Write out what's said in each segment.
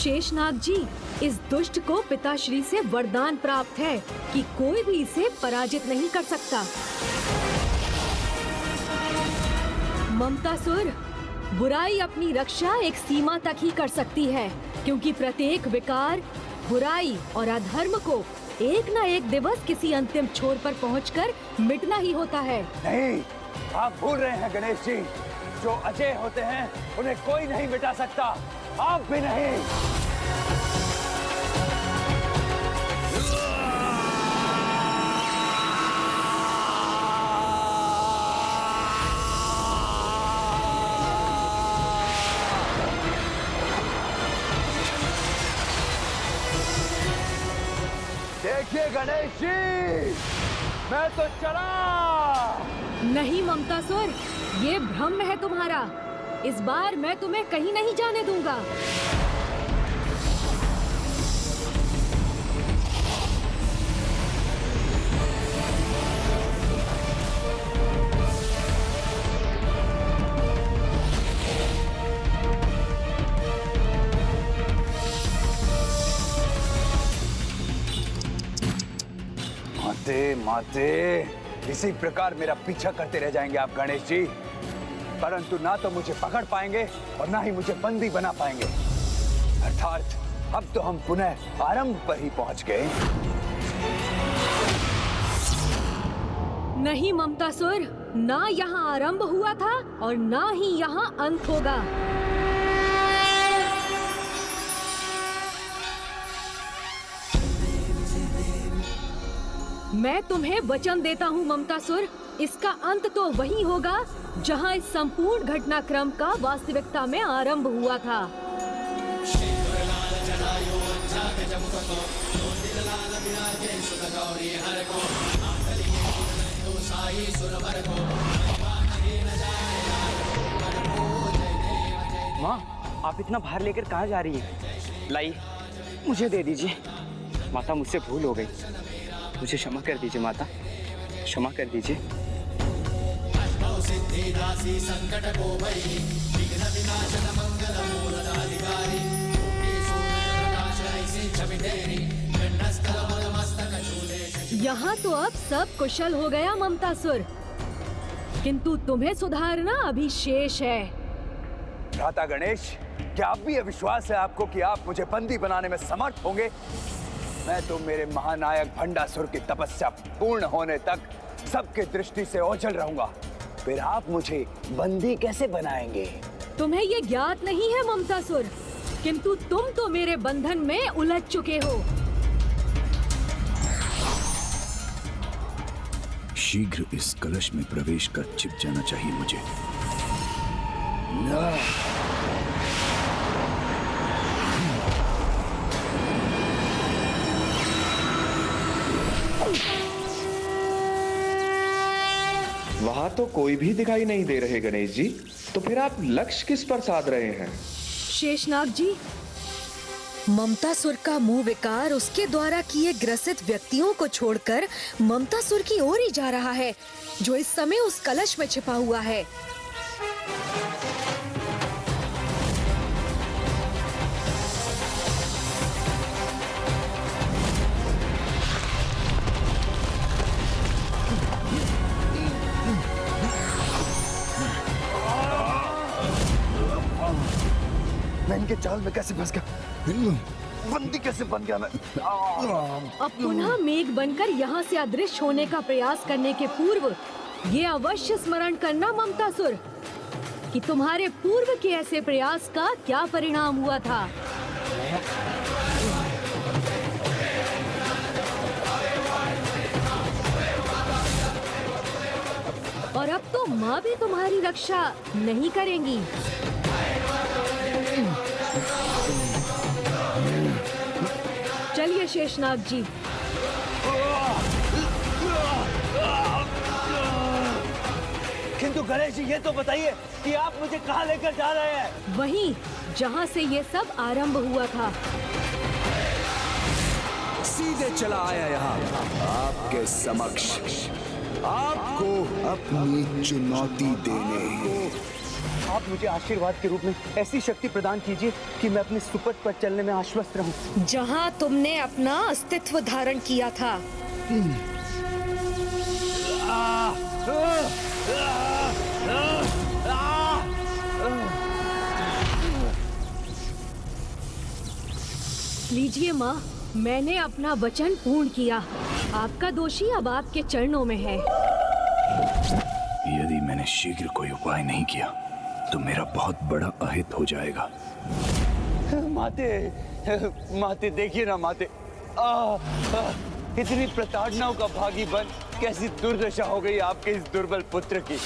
शेषनाग जी, इस दुष्ट को पिताश्री से वरदान प्राप्त है कि कोई भी इसे पराजित नहीं कर सकता। ममतासुर, बुराई अपनी रक्षा एक सीमा तक ही कर सकती है, क्योंकि प्रत्येक विकार, बुराई और अधर्म को एक न एक दिवस किसी अंतिम छोर पर पहुंचकर मिटना ही होता है। नहीं, आप भूल रहे हैं गणेश जी। जो अजय होते हैं उन्हें कोई नहीं मिटा सकता, आप भी नहीं। देखिए गणेश जी, मैं तो चला। नहीं ममतासुर, ये भ्रम है तुम्हारा। इस बार मैं तुम्हें कहीं नहीं जाने दूंगा। माते माते, इसी प्रकार मेरा पीछा करते रह जाएंगे आप गणेश जी, परंतु ना तो मुझे पकड़ पाएंगे और ना ही मुझे बंदी बना पाएंगे। अर्थात अब तो हम पुनः आरंभ पर ही पहुंच गए। नहीं ममतासुर, ना यहाँ आरंभ हुआ था और ना ही यहाँ अंत होगा। मैं तुम्हें वचन देता हूँ ममतासुर, इसका अंत तो वही होगा जहाँ इस संपूर्ण घटनाक्रम का वास्तविकता में आरंभ हुआ था। माँ, आप इतना भार लेकर कहाँ जा रही हैं? लाई, मुझे दे दीजिए। माता, मुझसे भूल हो गई, मुझे क्षमा कर दीजिए माता, क्षमा कर दीजिए। यहाँ तो अब सब कुशल हो गया ममतासुर, किंतु तुम्हें सुधारना अभी शेष है। भ्राता गणेश, क्या अब भी विश्वास है आपको कि आप मुझे बंदी बनाने में समर्थ होंगे? मैं तो मेरे महानायक भंडासुर की तपस्या पूर्ण होने तक सबके दृष्टि से ओझल रहूंगा। फिर आप मुझे बंदी कैसे बनाएंगे? तुम्हें ये ज्ञात नहीं है ममतासुर, किंतु तुम तो मेरे बंधन में उलझ चुके हो। शीघ्र इस कलश में प्रवेश कर छिप जाना चाहिए मुझे। वहां तो कोई भी दिखाई नहीं दे रहे गणेश जी, तो फिर आप लक्ष्य किस पर साध रहे हैं? शेषनाग जी, ममतासुर का मोह विकार उसके द्वारा किए ग्रसित व्यक्तियों को छोड़कर ममतासुर की ओर ही जा रहा है, जो इस समय उस कलश में छिपा हुआ है। मैं इनके जाल में कैसे फंस गया? बंदी कैसे बन गया मैं? अब पुनः मेघ बनकर यहाँ से अदृश्य होने का प्रयास करने के पूर्व ये अवश्य स्मरण करना ममतासुर कि तुम्हारे पूर्व के ऐसे प्रयास का क्या परिणाम हुआ था। और अब तो माँ भी तुम्हारी रक्षा नहीं करेंगी। चलिए शेषनाग जी। किंतु गणेश जी, ये तो बताइए कि आप मुझे कहाँ लेकर जा रहे हैं? वहीं जहाँ से ये सब आरंभ हुआ था। सीधे चला आया यहाँ आपके समक्ष, आपको अपनी चुनौती देने। आप मुझे आशीर्वाद के रूप में ऐसी शक्ति प्रदान कीजिए कि मैं अपने सुपथ पर चलने में आश्वस्त रहूं। जहां तुमने अपना अस्तित्व धारण किया था। लीजिए माँ, मैंने अपना वचन पूर्ण किया। आपका दोषी अब आपके चरणों में है। यदि मैंने शीघ्र कोई उपाय नहीं किया तो मेरा बहुत बड़ा अहित हो जाएगा। माते देखिए ना माते, इतनी प्रताड़नाओं का भागी बन कैसी दुर्दशा हो गई आपके इस दुर्बल पुत्र की।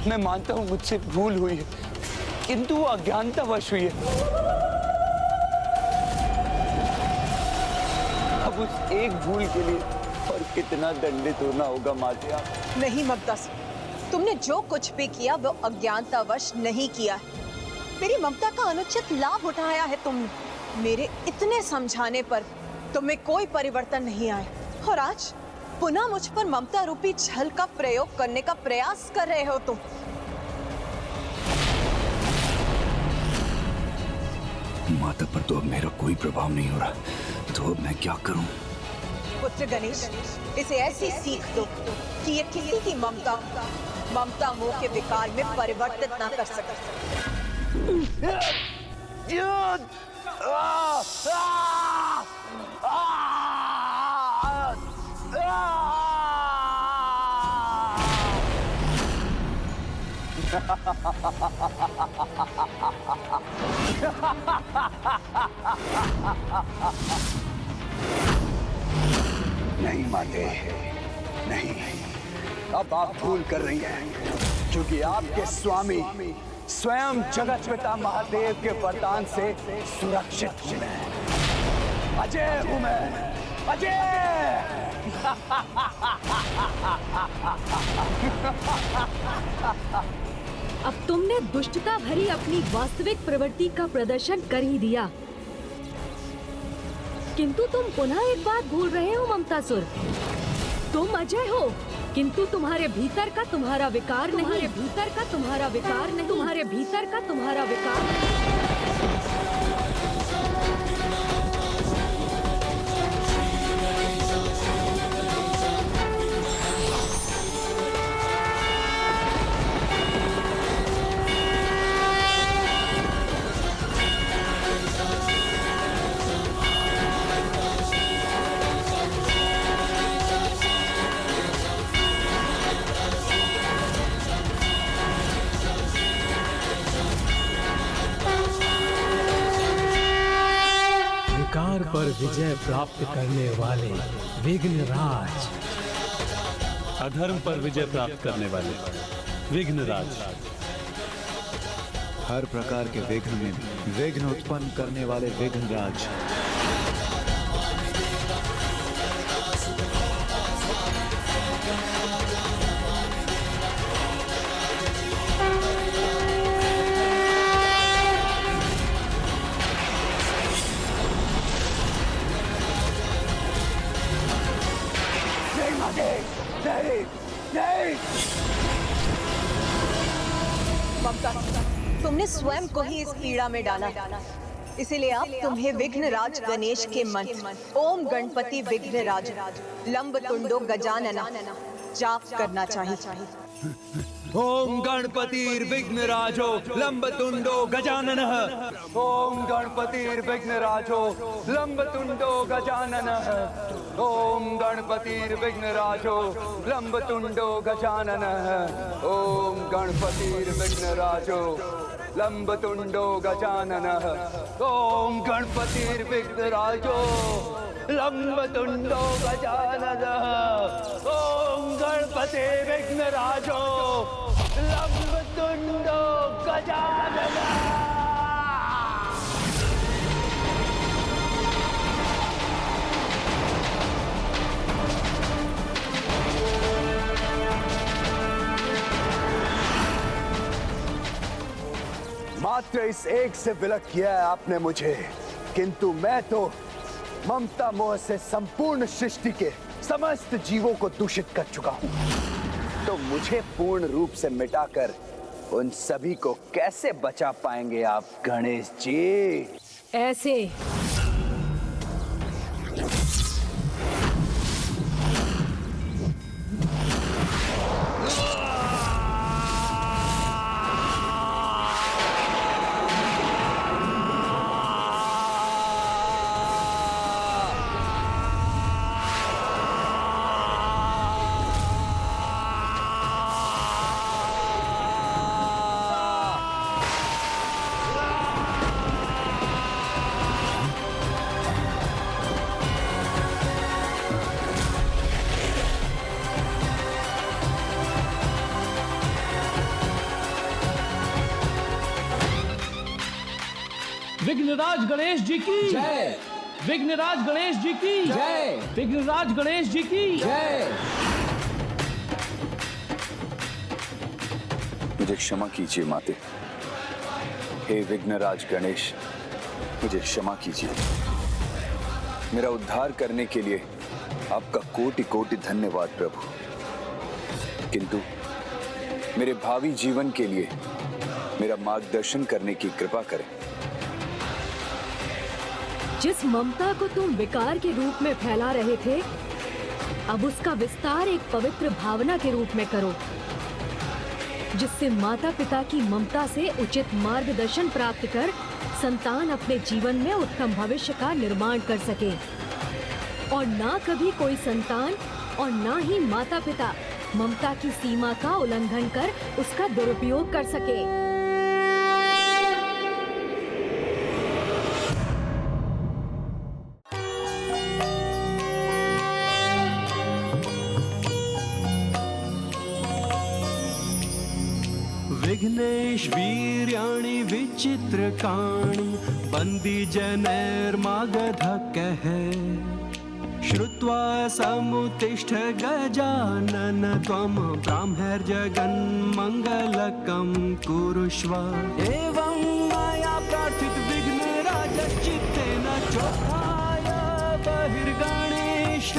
मैं मानता हूं मुझसे भूल हुई है, किंतु वो अज्ञानतावश हुई है। अब उस एक भूल के लिए और कितना दंडित होना होगा माते आप। नहीं ममता सिंह, तुमने जो कुछ भी किया वो अज्ञानतावश नहीं किया है। मेरी ममता का अनुचित लाभ उठाया है तुमने। मेरे इतने समझाने पर तुम्हें कोई परिवर्तन नहीं आया और आज पुनः मुझ पर ममता रूपी छल का प्रयोग करने का प्रयास कर रहे हो तुम। माता पर तो अब मेरा कोई प्रभाव नहीं हो रहा, तो अब मैं क्या करूं? पुत्र गणेश, इसे ऐसी सीख दो कि ये किसी की ममता मोह के विकार में परिवर्तित ना कर सके। नहीं माते, नहीं, अब आप भूल कर रही हैं, क्योंकि आपके स्वामी स्वयं जगत पिता महादेव के वरदान से सुरक्षित हूं मैं। अजय हूं मैं, अजय। अब तुमने दुष्टता भरी अपनी वास्तविक प्रवृत्ति का प्रदर्शन कर ही दिया, किंतु तुम पुनः एक बात भूल रहे हो ममतासुर। तुम अजय हो, किंतु तुम्हारे भीतर का तुम्हारा विकार नहीं। तुम्हारे भीतर का तुम्हारा विकार नहीं। तुम्हारे भीतर का तुम्हारा विकार। विकार पर विजय प्राप्त करने वाले विघ्नराज। अधर्म पर विजय प्राप्त करने वाले विघ्नराज। हर प्रकार के विघ्न में विघ्न उत्पन्न करने वाले विघ्नराज। ममता, तुमने स्वयं को ही इस पीड़ा में डाला, इसीलिए अब तुम्हें विघ्नराज गणेश के मंत्र ओम गणपति विघ्नराज लंब तुंडो गजानना जाप करना चाहिए। ओम गणपतिर्विघ्नराजो लंबतुंडो गजाननः। ओम गणपतिर्विघ्नराजो लंबतुंडो गजाननः। ओम गणपतिर्विघ्नराजो लंबतुंडो गजाननः। ओम गणपतिर्विघ्नराजो लंबतुंडो गजाननः। ओम गणपतिर्विघ्नराजो लंबतुंडो गजाननः। ओम गणपति विघ्नराजो लंबतुंडो गजाननः। मात्र इस एक से विलक किया है आपने मुझे, किंतु मैं तो ममता मोह से संपूर्ण सृष्टि के समस्त जीवों को दूषित कर चुका हूं। तो मुझे पूर्ण रूप से मिटाकर उन सभी को कैसे बचा पाएंगे आप गणेश जी? ऐसे। विघ्नराज गणेश जी की जय। विघ्नराज गणेश जी की जय। विघ्नराज गणेश जी की जय। मुझे क्षमा कीजिए माते। हे विघ्नराज गणेश, मुझे क्षमा कीजिए। मेरा उद्धार करने के लिए आपका कोटि कोटि धन्यवाद प्रभु। किंतु मेरे भावी जीवन के लिए मेरा मार्गदर्शन करने की कृपा करें। जिस ममता को तुम विकार के रूप में फैला रहे थे, अब उसका विस्तार एक पवित्र भावना के रूप में करो, जिससे माता पिता की ममता से उचित मार्गदर्शन प्राप्त कर संतान अपने जीवन में उत्तम भविष्य का निर्माण कर सके, और ना कभी कोई संतान और ना ही माता पिता ममता की सीमा का उल्लंघन कर उसका दुरुपयोग कर सके। विघ्नेश वीर्याणि विचित्रकाणि बन्दिजनैर्मागधकः श्रुत्वा समुत्तिष्ठ गजानन त्वं ब्राह्मैर्जगन्मङ्गलकं कुरुष्व। एवं मया प्रार्थित विघ्नराजश्चित्तेन चोत्थाय बहिर्गणेश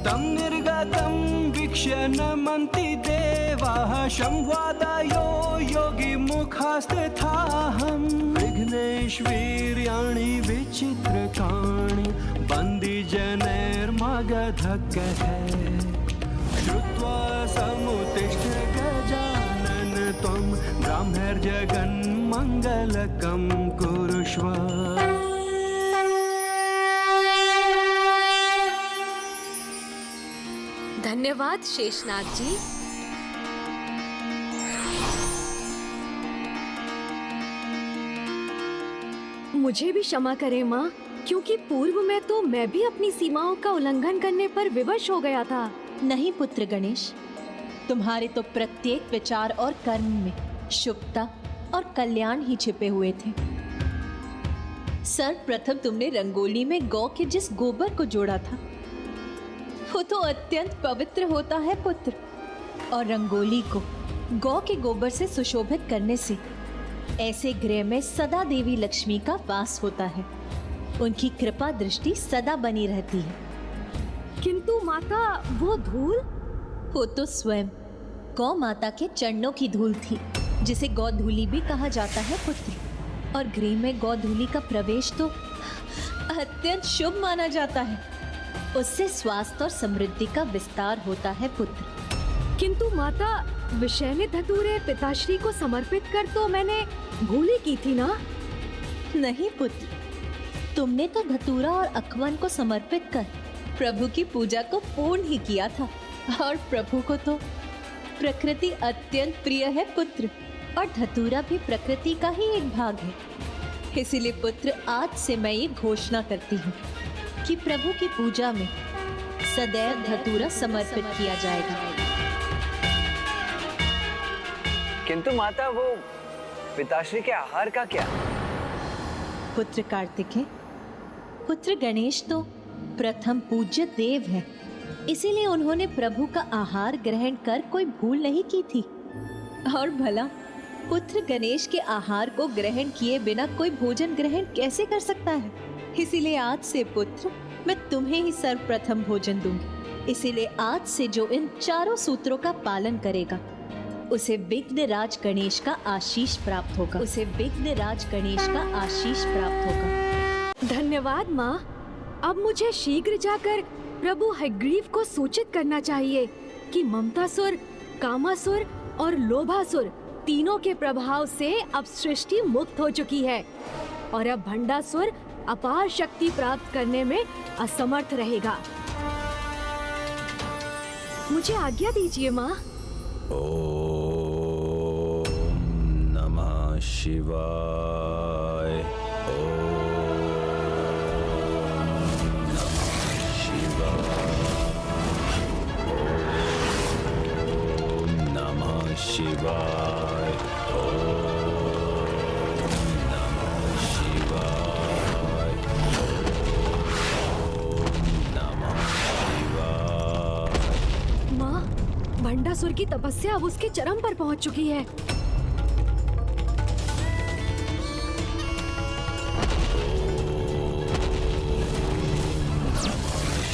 तं निर्गतं वीक्ष्य नमन्ति देवाः संवादायो योगी मुखास्तथाहं। विघ्नेश वीर्याणि विचित्रकाणि बन्दिजनैर्मगधकः श्रुत्वा समुत्तिष्ठ गजानन त्वं ब्राह्मैर्जगन्मङ्गलकं कुरुष्व। धन्यवाद शेषनाग जी। मुझे भी क्षमा करें माँ, क्योंकि पूर्व में तो मैं भी अपनी सीमाओं का उल्लंघन करने पर विवश हो गया था। नहीं पुत्र गणेश, तुम्हारे तो प्रत्येक विचार और कर्म में शुभता और कल्याण ही छिपे हुए थे। सर्वप्रथम तुमने रंगोली में गौ के जिस गोबर को जोड़ा था, वो तो अत्यंत पवित्र होता है पुत्र, और रंगोली को गौ के गोबर से सुशोभित करने से ऐसे गृह में सदा देवी लक्ष्मी का वास होता है, उनकी कृपा दृष्टि सदा बनी रहती है। किंतु माता, वो धूल? वो तो स्वयं गौ माता के चरणों की धूल थी, जिसे गौधूली भी कहा जाता है पुत्र, और गृह में गौधूली का प्रवेश तो अत्यंत शुभ माना जाता है। उससे स्वास्थ्य और समृद्धि का विस्तार होता है पुत्र। किंतु माता, विषैले धतूरे पिताश्री को समर्पित कर तो मैंने भूल ही की थी ना? नहीं पुत्र, तुमने तो धतूरा और अखवन को समर्पित कर प्रभु की पूजा को पूर्ण ही किया था, और प्रभु को तो प्रकृति अत्यंत प्रिय है पुत्र, और धतूरा भी प्रकृति का ही एक भाग है। इसीलिए पुत्र, आज से मैं ये घोषणा करती हूँ कि प्रभु की पूजा में सदैव धतूरा समर्पित किया जाएगा। किंतु माता, वो पिताश्री के आहार का क्या? पुत्र कार्तिकेय, पुत्र गणेश तो प्रथम पूज्य देव है, इसीलिए उन्होंने प्रभु का आहार ग्रहण कर कोई भूल नहीं की थी। और भला पुत्र गणेश के आहार को ग्रहण किए बिना कोई भोजन ग्रहण कैसे कर सकता है? इसीलिए आज से पुत्र, मैं तुम्हें ही सर्वप्रथम भोजन दूंगी, इसीलिए आज से जो इन चारों सूत्रों का पालन करेगा उसे विघ्नराज गणेश का आशीष प्राप्त होगा। उसे विघ्नराज गणेश का आशीष प्राप्त होगा। धन्यवाद माँ। अब मुझे शीघ्र जाकर प्रभु हयग्रीव को सूचित करना चाहिए कि ममतासुर, कामासुर और लोभासुर तीनों के प्रभाव से अब सृष्टि मुक्त हो चुकी है और अब भंडासुर अपार शक्ति प्राप्त करने में असमर्थ रहेगा। मुझे आज्ञा दीजिए माँ। ओम नमः शिवाय। ओम नमः शिवाय। ओम नमः शिवाय। ओम नमः शिवाय। ओम नमः शिवाय। माँ, भंडासुर की तपस्या अब उसके चरम पर पहुंच चुकी है।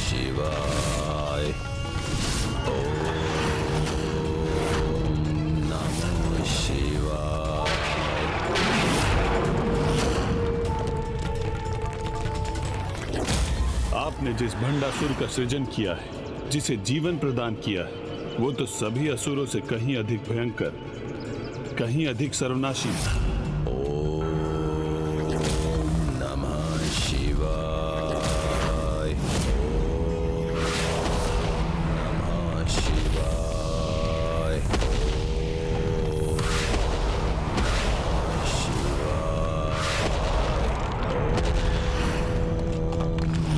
शिवाय। ओम नमः शिवाय। आपने जिस भंडासुर का सृजन किया है, जिसे जीवन प्रदान किया है, वो तो सभी असुरों से कहीं अधिक भयंकर, कहीं अधिक सर्वनाशी। ओम नमः शिवाय। ओम नमः शिवाय। ओम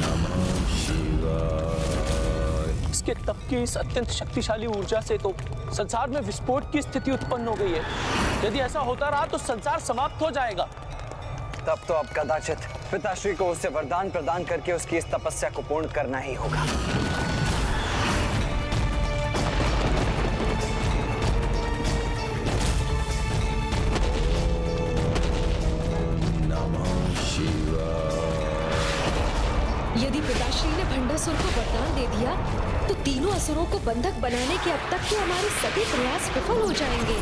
नमः शिवाय। इसके तप की इस अत्यंत शक्तिशाली ऊर्जा से तो संसार में विस्फोट की स्थिति उत्पन्न हो गई है। यदि ऐसा होता रहा तो संसार समाप्त हो जाएगा। तब तो अब कदाचित पिताश्री को उसे वरदान प्रदान करके उसकी इस तपस्या को पूर्ण करना ही होगा। यदि पिताश्री ने भंडासुर को वरदान दे दिया तो तीनों असुरों को बंधक बनाने के अब तक के हमारे सभी प्रयास विफल हो जाएंगे।